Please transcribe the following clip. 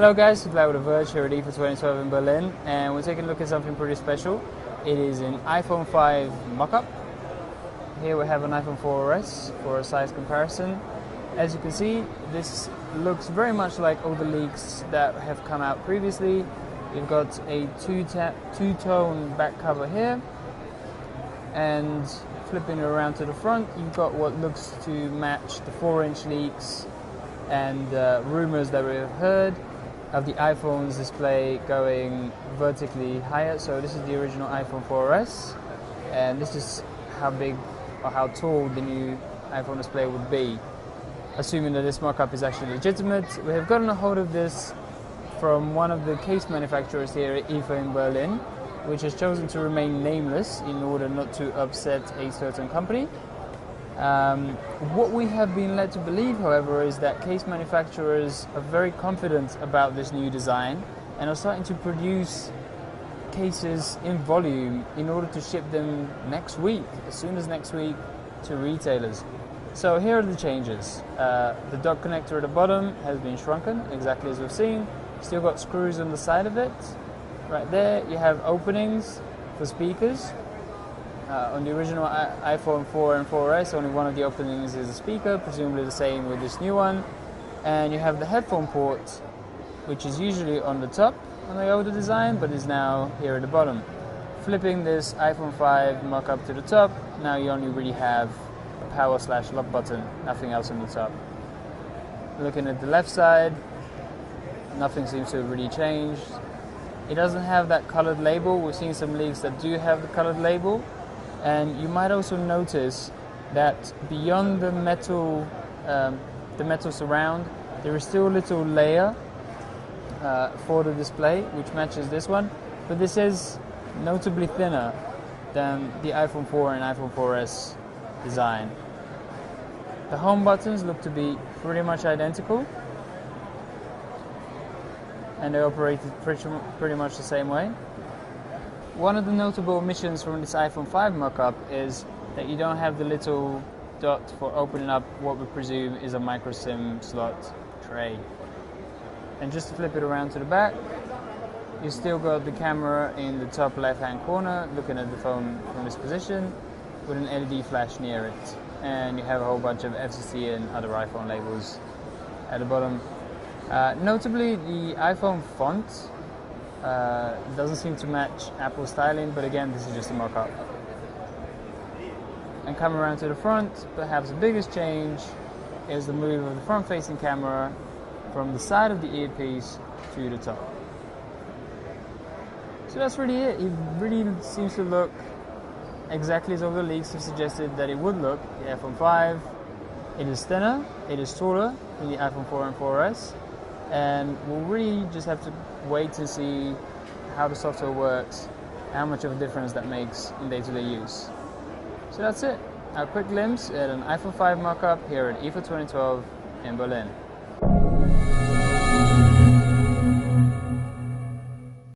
Hello guys, it's with The Verge here at IFA 2012 in Berlin, and we're taking a look at something pretty special. It is an iPhone 5 mock-up. Here we have an iPhone 4S for a size comparison. As you can see, this looks very much like all the leaks that have come out previously. You've got a two-tone back cover here, and flipping it around to the front, you've got what looks to match the 4-inch leaks and rumors that we've heard of the iPhone's display going vertically higher. So this is the original iPhone 4S, and this is how big or how tall the new iPhone display would be, assuming that this mock-up is actually legitimate. We have gotten a hold of this from one of the case manufacturers here at IFA in Berlin, which has chosen to remain nameless in order not to upset a certain company. What we have been led to believe, however, is that case manufacturers are very confident about this new design and are starting to produce cases in volume in order to ship them next week, as soon as next week, to retailers. So here are the changes. The dock connector at the bottom has been shrunken, exactly as we've seen. Still got screws on the side of it. Right there you have openings for speakers. On the original iPhone 4 and 4S, only one of the openings is a speaker, presumably the same with this new one. And you have the headphone port, which is usually on the top on the older design, but is now here at the bottom. Flipping this iPhone 5 mock-up to the top, now you only really have a power/lock button, nothing else on the top. Looking at the left side, nothing seems to have really changed. It doesn't have that colored label. We've seen some leaks that do have the colored label. And you might also notice that beyond the metal surround, there is still a little layer for the display, which matches this one. But this is notably thinner than the iPhone 4 and iPhone 4S design. The home buttons look to be pretty much identical, and they operated pretty much the same way. One of the notable omissions from this iPhone 5 mock-up is that you don't have the little dot for opening up what we presume is a micro SIM slot tray. And just to flip it around to the back, you still got the camera in the top left-hand corner, looking at the phone from this position, with an LED flash near it. And you have a whole bunch of FCC and other iPhone labels at the bottom. Notably, the iPhone font doesn't seem to match Apple styling, but again, this is just a mock-up. And coming around to the front, perhaps the biggest change is the move of the front-facing camera from the side of the earpiece to the top. So that's really it. It really seems to look exactly as all the leaks have suggested that it would look. The iPhone 5, it is thinner, it is taller than the iPhone 4 and 4S. And we'll really just have to wait to see how the software works, how much of a difference that makes in day-to-day use. So that's it. A quick glimpse at an iPhone 5 mock-up here at IFA 2012 in Berlin.